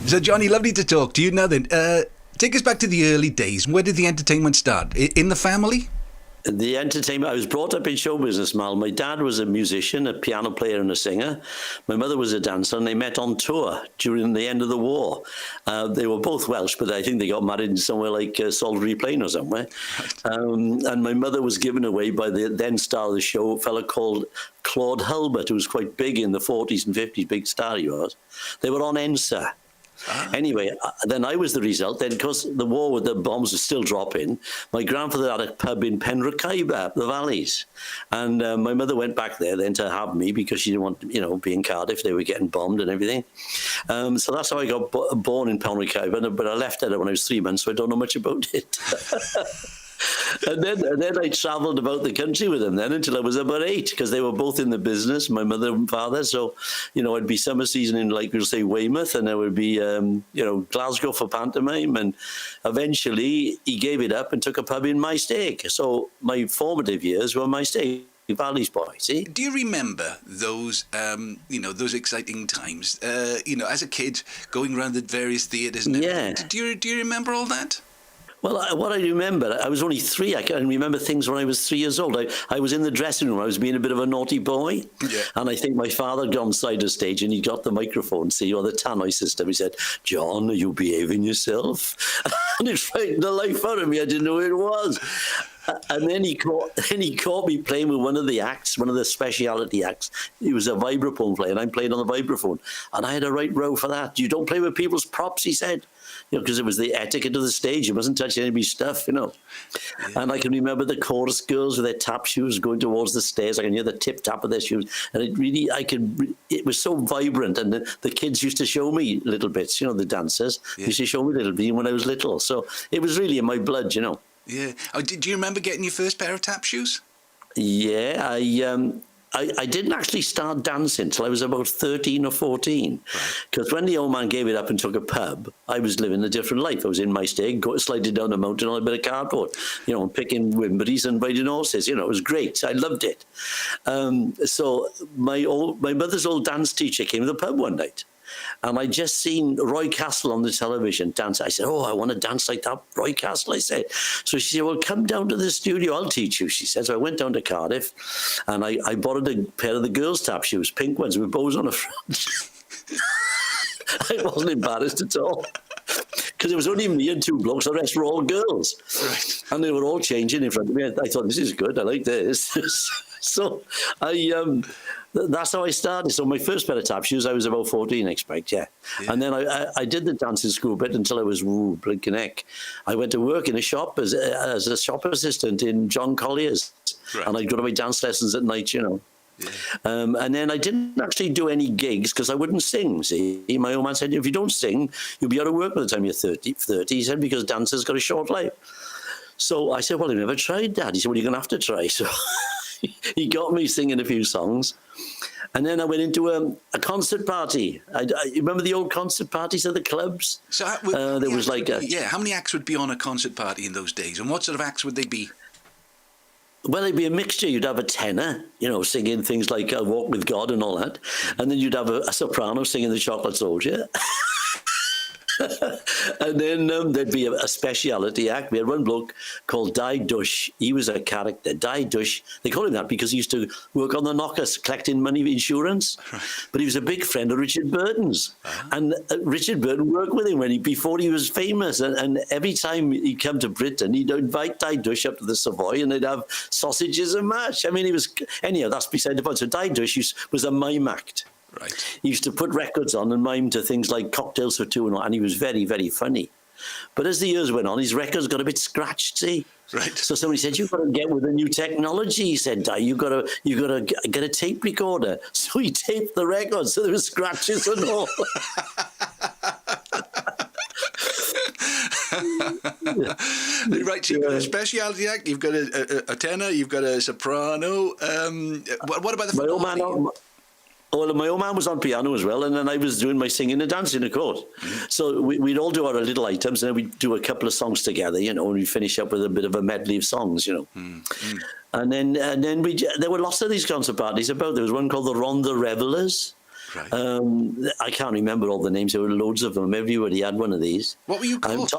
So, Johnny, lovely to talk to you. Now then, take us back to the early days. Where did the entertainment start? In the family? The entertainment, I was brought up in show business, Mal. My dad was a musician, a piano player and a singer. My mother was a dancer, and they met on tour during the end of the war. They were both Welsh, but I think they got married in somewhere like Salisbury Plain or somewhere. And my mother was given away by the then star of the show, a fellow called Claude Hulbert, who was quite big in the 40s and 50s, big star he was. They were on Ensa. Anyway, then I was the result. Then, because the war with the bombs was still dropping, my grandfather had a pub in Penrhycaiba, up the valleys. And my mother went back there then to have me because she didn't want to, be in Cardiff. They were getting bombed and everything. So that's how I got born in Penrhycaiba. But I left there when I was 3 months, so I don't know much about it. And then I travelled about the country with them then until I was about 8, because they were both in the business, my mother and father. So, I'd be summer season in, like, we'll say, Weymouth, and there would be, Glasgow for pantomime. And eventually he gave it up and took a pub in Maesteg. So my formative years were Maesteg. Valley's boy, see? Do you remember those, those exciting times? As a kid, going around the various theatres and everything. Yeah. Do you remember all that? Well, what I remember, I was only 3. I can remember things when I was 3 years old. I was in the dressing room. I was being a bit of a naughty boy. Yeah. And I think my father got on side of stage and he got the microphone, or the tannoy system. He said, "John, are you behaving yourself?" And it frightened the life out of me. I didn't know who it was. And then he caught me playing with one of the acts, one of the speciality acts. He was a vibraphone player, and I'm playing on the vibraphone. And I had a right row for that. "You don't play with people's props," he said. Because it was the etiquette of the stage. You mustn't touch anybody's stuff, Yeah. And I can remember the chorus girls with their tap shoes going towards the stairs. I can hear the tip-tap of their shoes. And it was so vibrant. And the kids used to show me little bits, the dancers. Yeah. Used to show me little bits when I was little. So it was really in my blood, Yeah. Oh, do you remember getting your first pair of tap shoes? Yeah, I didn't actually start dancing till I was about 13 or 14. Because when the old man gave it up and took a pub, I was living a different life. I was in my stag, sliding down a mountain on a bit of cardboard, picking wimberries and riding horses. It was great. I loved it. So my mother's old dance teacher came to the pub one night. And I just seen Roy Castle on the television dance. I said, "Oh, I want to dance like that, Roy Castle," I said. So she said, "Well, come down to the studio. I'll teach you," she said. So I went down to Cardiff and I borrowed a pair of the girls' tap shoes, pink ones with bows on the front. I wasn't embarrassed at all. Because it was only me and 2 blokes, the rest were all girls. Right. And they were all changing in front of me. I thought, this is good, I like this. So that's how I started. So my first pair of tap shoes, I was about 14, I expect, yeah. And then I did the dancing school bit until I was blinking heck. I went to work in a shop as a shop assistant in John Collier's. Right. And I'd go to my dance lessons at night, Yeah. And then I didn't actually do any gigs because I wouldn't sing, see. My old man said, "If you don't sing, you'll be out of work by the time you're 30. He said, because dancers got a short life. So I said, "Well, I've never tried that." He said, "Well, you're going to have to try." So he got me singing a few songs. And then I went into a concert party. I remember the old concert parties at the clubs. So there was like how many acts would be on a concert party in those days? And what sort of acts would they be? Well, it'd be a mixture. You'd have a tenor, singing things like "I Walk with God" and all that. And then you'd have a soprano singing "The Chocolate Soldier." And then there'd be a speciality act. We had one bloke called Di Dush. He was a character. Di Dush. They call him that because he used to work on the knockers, collecting money insurance. Right. But he was a big friend of Richard Burton's. Uh-huh. And Richard Burton worked with him before he was famous. And every time he'd come to Britain, he'd invite Di Dush up to the Savoy and they'd have sausages and mash. I mean, anyhow, that's beside the point. So Di Dush was a mime act. Right. He used to put records on and mime to things like Cocktails for Two and he was very, very funny. But as the years went on, his records got a bit scratched, see? Right. So somebody said, "You've got to get with the new technology," he said, "Di, you've got to get a tape recorder." So he taped the records so there were scratches and all. Right, so you've got a speciality act, you've got a tenor, you've got a soprano. What about the... My old man... Well, my old man was on piano as well, and then I was doing my singing and dancing, of course. Mm. So we'd all do our little items, and then we'd do a couple of songs together, and we'd finish up with a bit of a medley of songs, Mm. Mm. And then there were lots of these concert parties about. There was one called the Ronda Revelers, Right. I can't remember all the names. There were loads of them. Everybody had one of these. What were you called?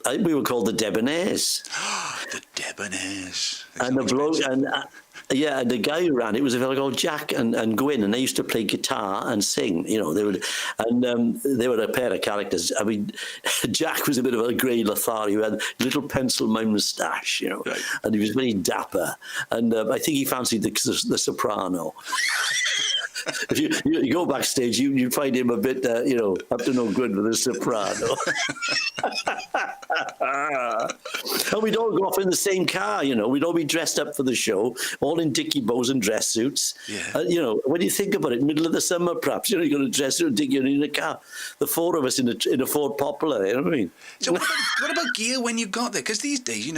We were called the Debonaires. The Debonaires. And the bloke, and the guy who ran it was a fellow called Jack and Gwyn, and they used to play guitar and sing. You know, they were a pair of characters. I mean, Jack was a bit of a grey Lothar. He had a little pencil moustache, you know, right. And he was very dapper. And I think he fancied the soprano. If you go backstage, you find him a bit, up to no good with the soprano. And we'd all go off in the same car, you know. We'd all be dressed up for the show, all in dicky bows and dress suits. Yeah. When you think about it, middle of the summer, perhaps, you're going to dress and dicky in a car. The four of us in a Ford Popular, you know what I mean? So what about gear when you got there? Because these days,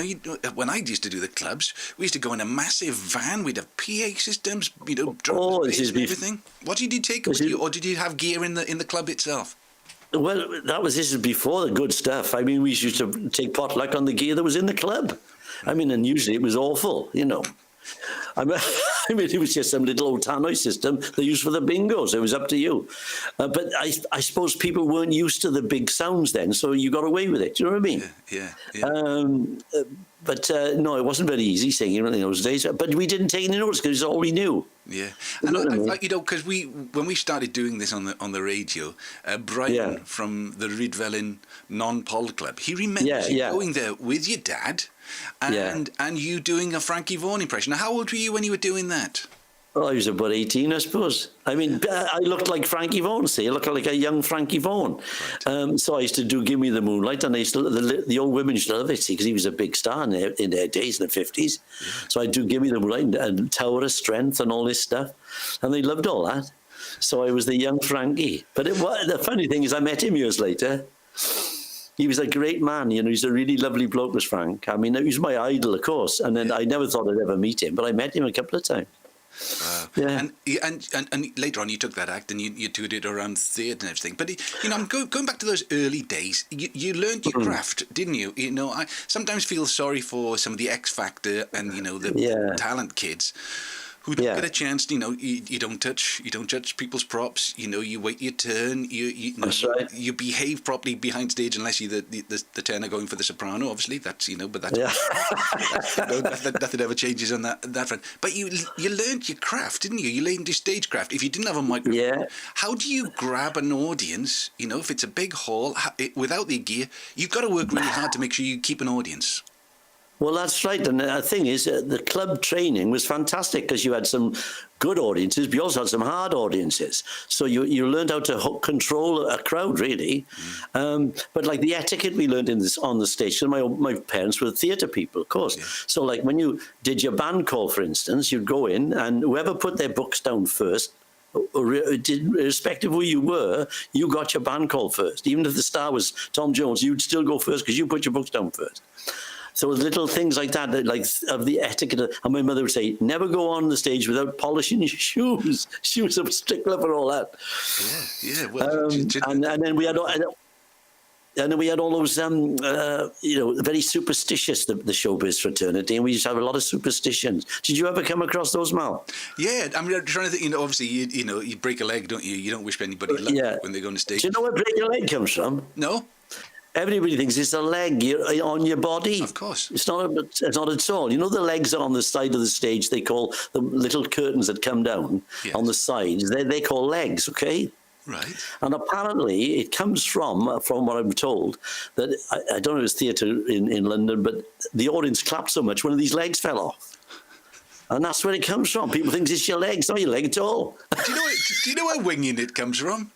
when I used to do the clubs, we used to go in a massive van. We'd have PA systems, drum and everything. What did you take with you, or did you have gear in the club itself? Well, this is before the good stuff. I mean, we used to take potluck on the gear that was in the club. I mean, and usually it was awful, you know. I mean, it was just some little old tannoy system they used for the bingos. It was up to you. But I suppose people weren't used to the big sounds then, so you got away with it. Do you know what I mean? Yeah. But no, it wasn't very easy singing in those days. But we didn't take any notice because it's all we knew. Yeah, and because when we started doing this on the radio, Brian from the Rydvelin non-pol club, he remembers you going there with your dad, and you doing a Frankie Vaughn impression. Now, how old were you when you were doing that? Well, I was about 18, I suppose. I mean, I looked like Frankie Vaughn, see? I looked like a young Frankie Vaughn. Right. So I used to do Give Me the Moonlight, and the old women used to love it, see, because he was a big star in their days, in the 50s. Yeah. So I'd do Give Me the Moonlight and Tower of Strength and all this stuff. And they loved all that. So I was the young Frankie. But the funny thing is I met him years later. He was a great man, you know. He's a really lovely bloke, was Frank. I mean, he was my idol, of course. And then I never thought I'd ever meet him, but I met him a couple of times. Yeah. And later on you took that act and you toured it around theatre and everything. But I'm going back to those early days. You learned your craft, didn't you? You know, I sometimes feel sorry for some of the X Factor and the talent kids who don't get a chance. You know, you don't touch people's props. You know, you wait your turn. That's right. You behave properly behind stage unless you're the tenor going for the soprano. Obviously, that's but that's nothing ever changes on that front. But you learned your craft, didn't you? You learned your stage craft. If you didn't have a microphone, how do you grab an audience? You know, if it's a big hall without the gear, you've got to work really hard to make sure you keep an audience. Well, that's right. And the thing is, the club training was fantastic because you had some good audiences, but you also had some hard audiences. So you learned how to control a crowd, really. But like the etiquette we learned on the stage, my parents were theatre people, of course. Yeah. So like when you did your band call, for instance, you'd go in and whoever put their books down first, irrespective of who you were, you got your band call first. Even if the star was Tom Jones, you'd still go first because you put your books down first. So little things like that, like of the etiquette. And my mother would say, never go on the stage without polishing your shoes. She was a stickler for all that. Yeah. Well, and then we had all those, very superstitious, the showbiz fraternity, and we used to have a lot of superstitions. Did you ever come across those, Mal? Yeah, I'm trying to think. Obviously, you break a leg, don't you? You don't wish anybody luck when they go on the stage. Do you know where break a leg comes from? No. Everybody thinks it's a leg on your body. Of course. It's not at all. You know the legs on the side of the stage, they call the little curtains that come down on the sides, they call legs, okay? Right. And apparently it comes from what I'm told, that, I don't know if it's theatre in London, but the audience clapped so much, one of these legs fell off. And that's where it comes from. People think it's your legs, it's not your leg at all. Do you know where winging it comes from?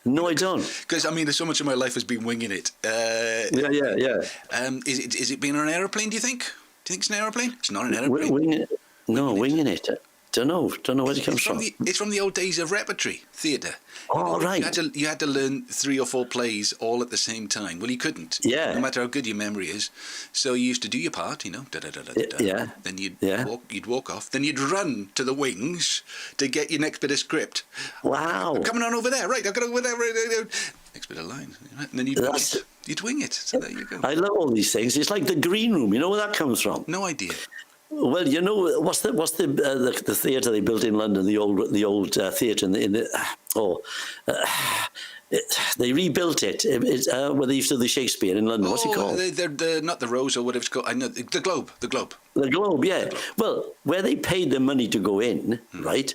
No, I don't. Because, I mean, so much of my life has been winging it. Yeah. Is it being on an aeroplane, do you think? Do you think it's an aeroplane? It's not an aeroplane. Winging it. Don't know where it comes from. It's from the old days of repertory theatre. Oh, right. You had to learn 3 or 4 plays all at the same time. Well, you couldn't. Yeah. No matter how good your memory is. So you used to do your part, da-da-da-da-da-da. Yeah. Then you'd walk off. Then you'd run to the wings to get your next bit of script. Wow. I'm coming on over there. Right, I've got to go over there. Next bit of line. And then you'd wing it. So there you go. I love all these things. It's like the green room. You know where that comes from? No idea. Well, you know, what's the theatre they built in London? The old theatre they rebuilt it. Where they used to do the Shakespeare in London. What's it called? They're not the Rose or whatever it's called. I know the Globe. The Globe. The Globe, yeah. The Globe. Well, where they paid the money to go in, right?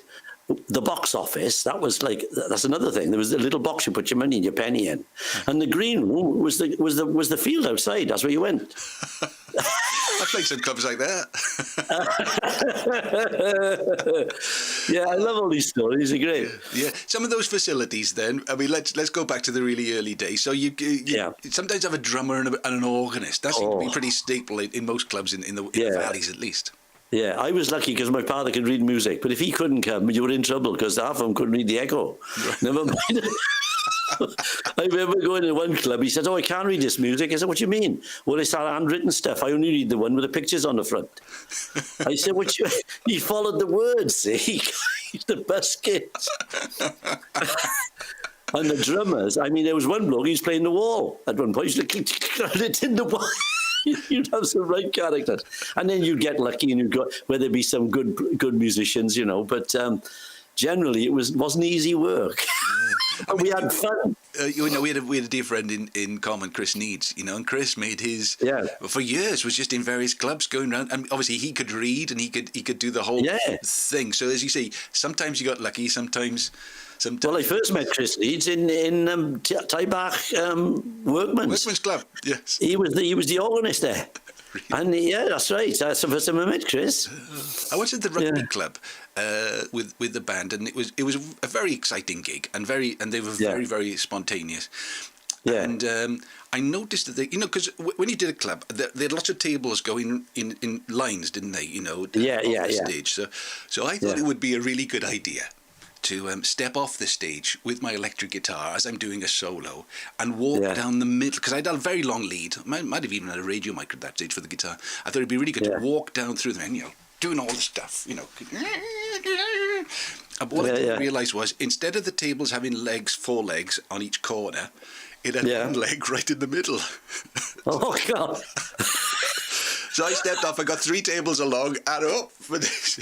The box office, that's another thing. There was a little box you put your money and your penny in, and the green room was the field outside. That's where you went. I played some clubs like that. Yeah, I love all these stories. They're great. Yeah, some of those facilities. Then, I mean, let's go back to the really early days. So you sometimes have a drummer and an organist. That seems to be pretty staple in most clubs in the valleys, at least. Yeah, I was lucky because my father could read music, but if he couldn't come, you were in trouble because half of them couldn't read the echo. Right. Never mind. I remember going to one club. He said, "Oh, I can't read this music." I said, "What do you mean?" "Well, it's all handwritten stuff. I only read the one with the pictures on the front." I said, "What? He followed the words, see?" He's the best kids. And the drummers, I mean, there was one bloke, he was playing the wall at one point. He's like, it's in the wall. You'd have some right characters. And then you'd get lucky and you'd go, where there'd be some good musicians, you know. But generally, it wasn't easy work. And we had fun. We had a dear friend in common, Chris Needs, and Chris made his for years was just in various clubs going around, and obviously he could read and he could do the whole thing. So as you say, sometimes you got lucky, sometimes. Well, I first met Chris Needs in Tyebach Workman's Club. Yes, he was the organist there. Really? And that's right. That's the first time I met Chris. I was at the rugby club with the band, and it was a very exciting gig, and they were very very spontaneous. Yeah. And I noticed that because when you did a club, they had lots of tables going in lines, didn't they? The stage. So I thought it would be a really good idea to step off the stage with my electric guitar as I'm doing a solo and walk down the middle, because I had a very long lead. Might have even had a radio mic at that stage for the guitar. I thought it'd be really good to walk down through them, and, doing all the stuff, And what I didn't realise was, instead of the tables having 4 legs on each corner, it had one leg right in the middle. Oh, God. So I stepped off. I got 3 tables along and up for this.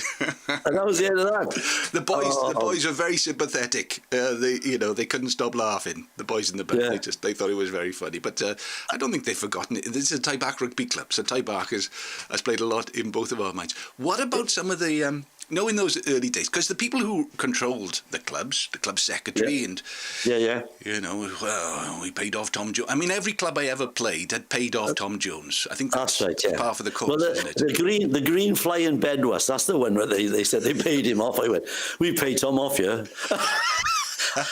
And that was the end of that. The boys were very sympathetic. They couldn't stop laughing. The boys in the band, they thought it was very funny. But I don't think they've forgotten it. This is a Tyebach rugby club, so Tyebach has played a lot in both of our minds. What about some of the in those early days, because the people who controlled the clubs, the club secretary, and we paid off Tom Jones. I mean, every club I ever played had paid off Tom Jones. I think that's right. Yeah, par for the course, isn't it? The green flying bed was. That's the one where they said they paid him off. I went, we paid Tom off, yeah.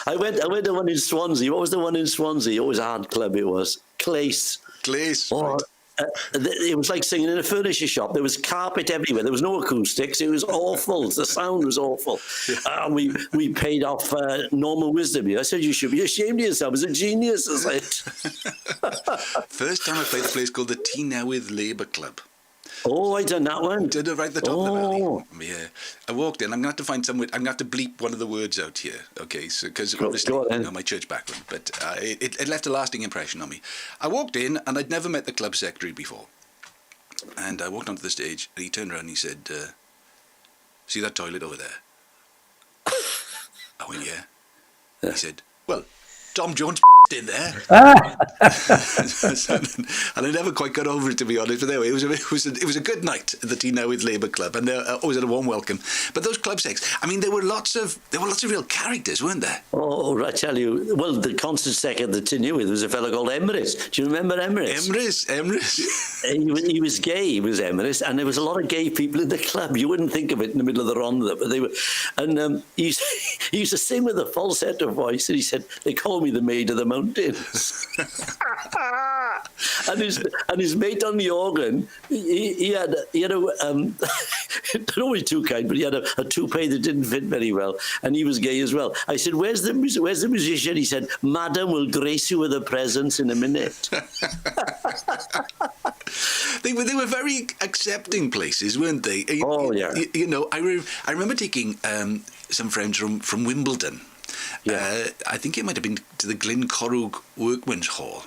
I went to one in Swansea. What was the one in Swansea? It was a hard club. It was Clace. Oh, right. It was like singing in a furniture shop. There was carpet everywhere. There was no acoustics. It was awful. The sound was awful. We paid off Normal Wisdom. I said, you should be ashamed of yourself. I was a genius. I said. First time I played a place called the Tea Newydd Labour Club. Oh, I done that one. Did it right at the top of the valley. Yeah. I walked in. I'm going to have to find somewhere. I'm going to have to bleep one of the words out here. Okay. So, because obviously, my church background, but it left a lasting impression on me. I walked in and I'd never met the club secretary before. And I walked onto the stage and he turned around and he said, "See that toilet over there?" I went, "Yeah." He said, "Well, Tom Jones in there." And I never quite got over it, to be honest. But anyway, it was a good night at the Tea Newydd Labour Club, and always had a warm welcome. But those club sex, I mean, there were lots of real characters, weren't there? Oh, I tell you. Well, the concert sec at the Tea Newydd was a fellow called Emrys. Do you remember Emrys? Emrys. He was gay. He was Emrys, and there was a lot of gay people in the club. You wouldn't think of it in the middle of the Ronda, but they were. And he used to sing with a falsetto voice, and he said, "They call me the Maid of the Mountains." and his mate on the organ, he had not only too kind, but he had a toupee that didn't fit very well, and he was gay as well. I said, "Where's the musician?" He said, "Madam will grace you with a presence in a minute." They were very accepting places, weren't they? Oh yeah. I remember taking some friends from Wimbledon. Yeah. I think it might have been to the Glencorrwg Workmen's Hall.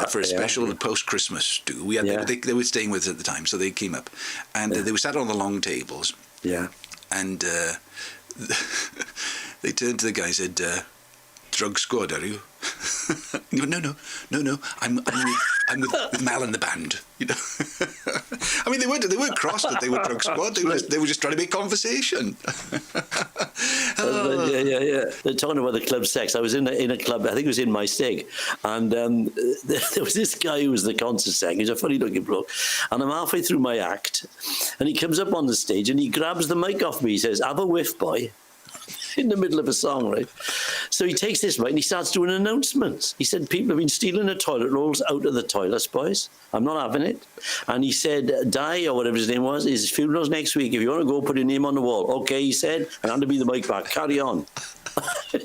for a special post-Christmas do. We had they were staying with us at the time, so they came up, and they were sat on the long tables. Yeah. And they turned to the guy and said, "Drug squad, are you?" He went, no. I'm with Mal and the band. You know, I mean, they weren't cross that they were drug squad. They were just trying to make conversation. Yeah. They're talking about the club sex. I was in a club. I think it was in my stig, and there was this guy who was the concert secretary. He's a funny-looking bloke, and I'm halfway through my act, and he comes up on the stage and he grabs the mic off me. He says, "Have a whiff, boy." In the middle of a song, right? So he takes this mic and he starts doing announcements. He said, "People have been stealing the toilet rolls out of the toilets, boys. I'm not having it." And he said, "Di," or whatever his name was, "his funeral's next week. If you want to go, put your name on the wall." "Okay," he said, and handed me the mic back. "Carry on."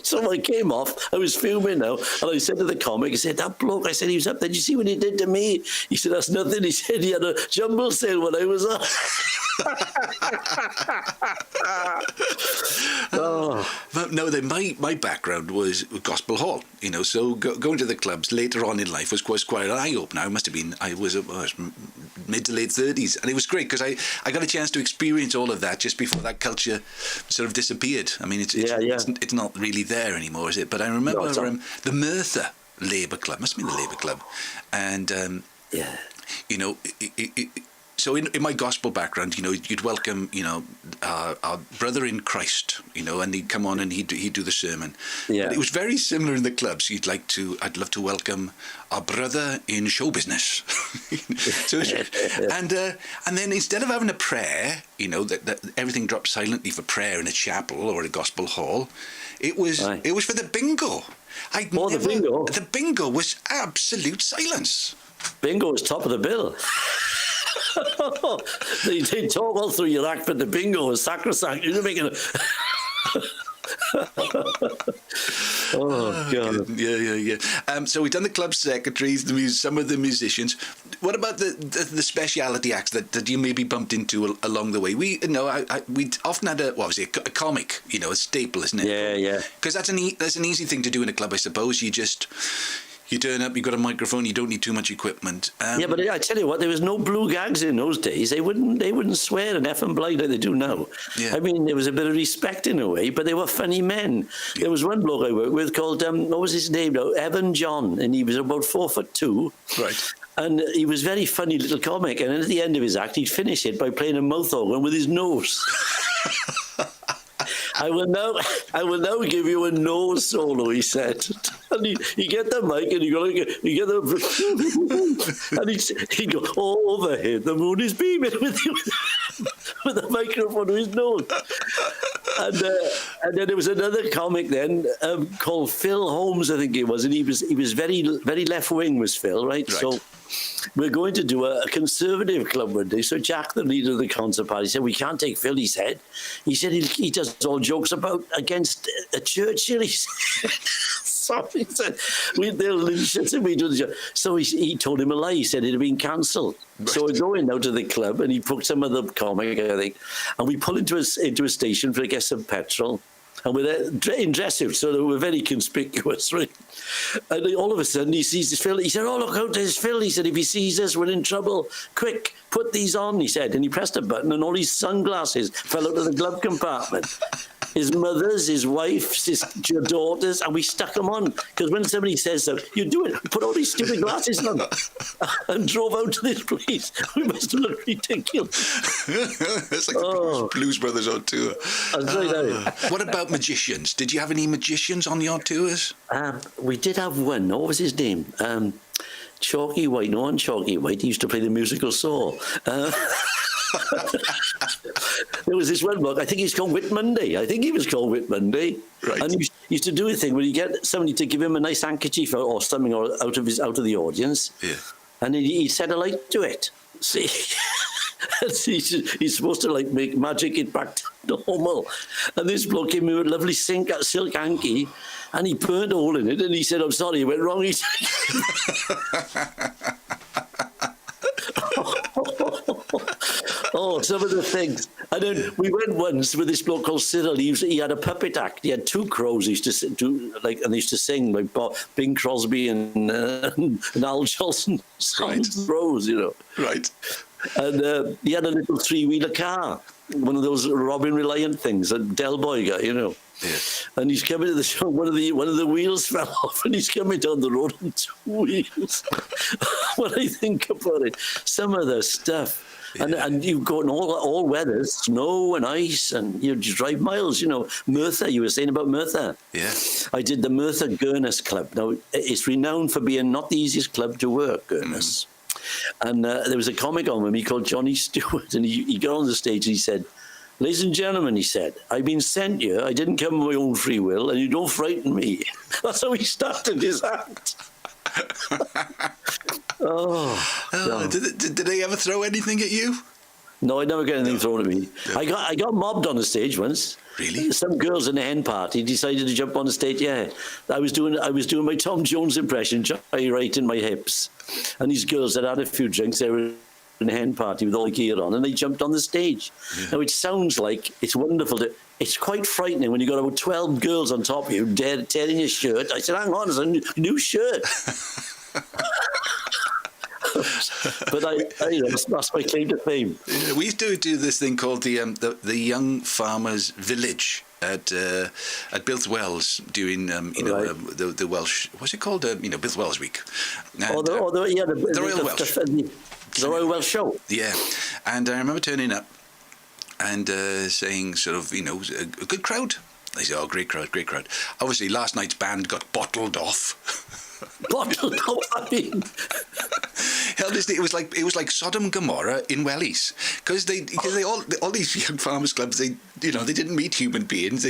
So I came off. I was filming now, and I said to the comic, I said, "That bloke," I said, "he was up there. Did you see what he did to me?" He said, "That's nothing." He said, "He had a jumble sale when I was on." No, my background was Gospel Hall, you know, so going to the clubs later on in life was quite an eye-opener. I was mid to late 30s, and it was great because I got a chance to experience all of that just before that culture sort of disappeared. I mean, it's not really there anymore, is it? But I remember the Merthyr Labour Club, must have been the Labour Club, and you know, so in my gospel background, you know, you'd welcome, you know, our brother in Christ, you know, and he'd come on and he'd do the sermon. Yeah. But it was very similar in the clubs. I'd love to welcome our brother in show business. So and then instead of having a prayer, you know, that everything dropped silently for prayer in a chapel or a gospel hall, it was for the bingo. The bingo was absolute silence. Bingo was top of the bill. They talk all through your act, but the bingo was sacrosanct. You're making it. Oh God! Yeah. So we've done the club secretaries, some of the musicians. What about the speciality acts that you maybe bumped into along the way? We often had a comic, you know, a staple, isn't it? Yeah. Because that's an easy thing to do in a club, I suppose. You turn up, you've got a microphone, you don't need too much equipment. But I tell you what, there was no blue gags in those days. They wouldn't swear and F and blind like they do now. Yeah. I mean, there was a bit of respect in a way, but they were funny men. Yeah. There was one bloke I worked with called, what was his name now? Evan John, and he was about 4'2". Right. And he was a very funny little comic, and at the end of his act, he'd finish it by playing a mouth organ with his nose. I will now give you a nose solo, he said. And he get the mic and he get the and he'd go, "Oh, overhead, the moon is beaming," with the microphone to his nose. And then there was another comic then called Phil Holmes, I think it was, and he was very, very left wing, was Phil, right? So we're going to do a conservative club one day. So Jack, the leader of the concert party, said, "We can't take Phil," he said. He said he does all jokes against Churchill. He said. So he said, they'll lynch us if we do the job. So he told him a lie. He said it had been cancelled. Right. So I go in now to the club, and he put some other comic, I think, and we pull into a station for, I guess, some petrol. And we're there in dress suits, so we're very conspicuous, right? And all of a sudden, he sees Phil. He said, "Oh, look out, there's Phil." He said, "If he sees us, we're in trouble. Quick, put these on," he said. And he pressed a button, and all his sunglasses fell out of the glove compartment. His mother's, his wife's, his daughters, and we stuck them on. Because when somebody says so, you do it. Put all these stupid glasses on. And drove out to this place. We must have looked ridiculous. It's like the Blues Brothers on tour. What about magicians? Did you have any magicians on your tours? We did have one. What was his name? Chalky White. No one Chalky White. He used to play the musical saw. There was this one bloke, I think he's called Whit Monday. I think he was called Whit Monday. Right. And he used to do a thing where you get somebody to give him a nice handkerchief or something out of the audience. Yeah. And he'd set a light to it. See? He's supposed to like make magic it back to normal. And this bloke came in with a lovely silk hanky, and he burnt a hole in it, and he said, "I'm sorry, it went wrong." He said, Oh, some of the things. And then we went once with this bloke called Cyril. He had a puppet act. He had two crows. He used to do and they used to sing like Bing Crosby and Al Jolson songs, crows, you know. Right. And he had a little three-wheeler car, one of those Robin Reliant things, a Del Boy guy, you know. Yeah. And he's coming to the show. One of the wheels fell off, and he's coming down the road on two wheels. When I think about it, some of the stuff. Yeah. And you go in all weathers, snow and ice, and you drive miles. You know, Merthyr. You were saying about Merthyr. Yeah. I did the Merthyr Gurness Club. Now it's renowned for being not the easiest club to work, Gurness. And there was a comic on with me called Johnny Stewart, and he got on the stage and he said, "Ladies and gentlemen," he said, "I've been sent here. I didn't come of my own free will, and you don't frighten me." That's how he started his act. Did they ever throw anything at you? No, I never got anything thrown at me. No. I got mobbed on the stage once. Really? Some girls in a hen party decided to jump on the stage. Yeah, I was doing my Tom Jones impression, right in my hips, and these girls had had a few drinks. They were in a hen party with all the gear on, and they jumped on the stage. Yeah. Now it sounds like it's wonderful. It's quite frightening when you got about 12 girls on top of you tearing your shirt. I said, "Hang on, it's a new shirt." But that's my claim to fame. Yeah, we used to do this thing called the Young Farmers Village at Built Wells during the Welsh, what's it called? Built Wells Week. And, the Royal Welsh. The Royal Welsh Show. Yeah, and I remember turning up and saying sort of, a good crowd. They said, "Oh, great crowd, great crowd." Obviously, last night's band got bottled off. Bottled off, I mean. Hell, it was like Sodom and Gomorrah in Wellies, because all these young farmers clubs, they didn't meet human beings.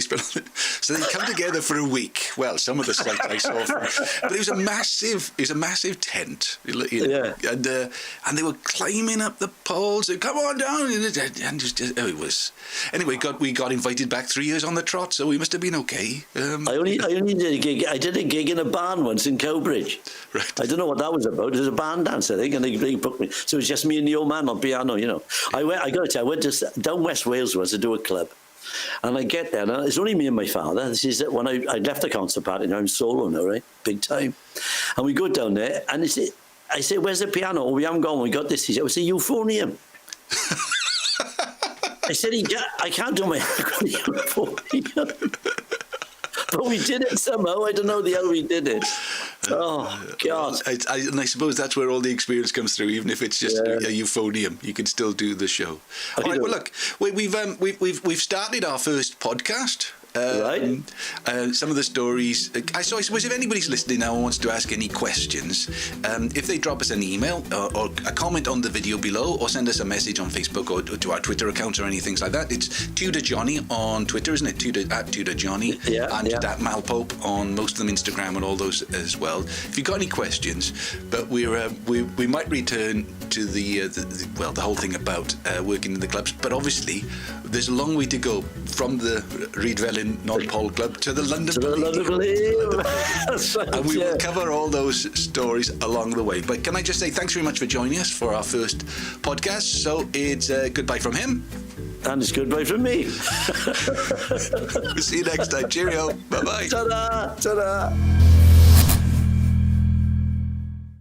So they come together for a week. Well, some of the sites I saw, but it was a massive tent. Yeah. And they were climbing up the poles. They, "Come on down," and it was. Anyway, we got invited back 3 years on the trot, so we must have been okay. I only did a gig. I did a gig in a barn once in Cowbridge. Right. I don't know what that was about. It was a barn dance, I think, and they booked me. So it was just me and the old man on piano, I got to tell you, I went to down West Wales once to do a club. And I get there, and it's only me and my father. This is when I left the concert party, now I'm solo now, right? Big time. And we go down there, and I say, "Where's the piano?" "Oh, we haven't gone, we got this." He said, "It's a euphonium." I said, "I can't do my euphonium." But we did it somehow. I don't know how we did it. Oh, God. And I suppose that's where all the experience comes through, even if it's just a euphonium. You can still do the show. All right, well, look, we've started our first podcast. Right. Some of the stories. I suppose if anybody's listening now and wants to ask any questions, if they drop us an email or a comment on the video below, or send us a message on Facebook or to our Twitter accounts or anything like that. It's Tudor Johnny on Twitter, isn't it? at Tudor Johnny. Yeah. And at Malpope on most of them, Instagram and all those as well. If you've got any questions, but we might return to the whole thing about working in the clubs. But obviously, there's a long way to go from the Reedvelin Non-Pole Club to the London Believe. That's right, and we will cover all those stories along the way. But can I just say thanks very much for joining us for our first podcast. So it's goodbye from him. And it's goodbye from me. We'll see you next time. Cheerio. Bye-bye. Ta-da. Ta-da.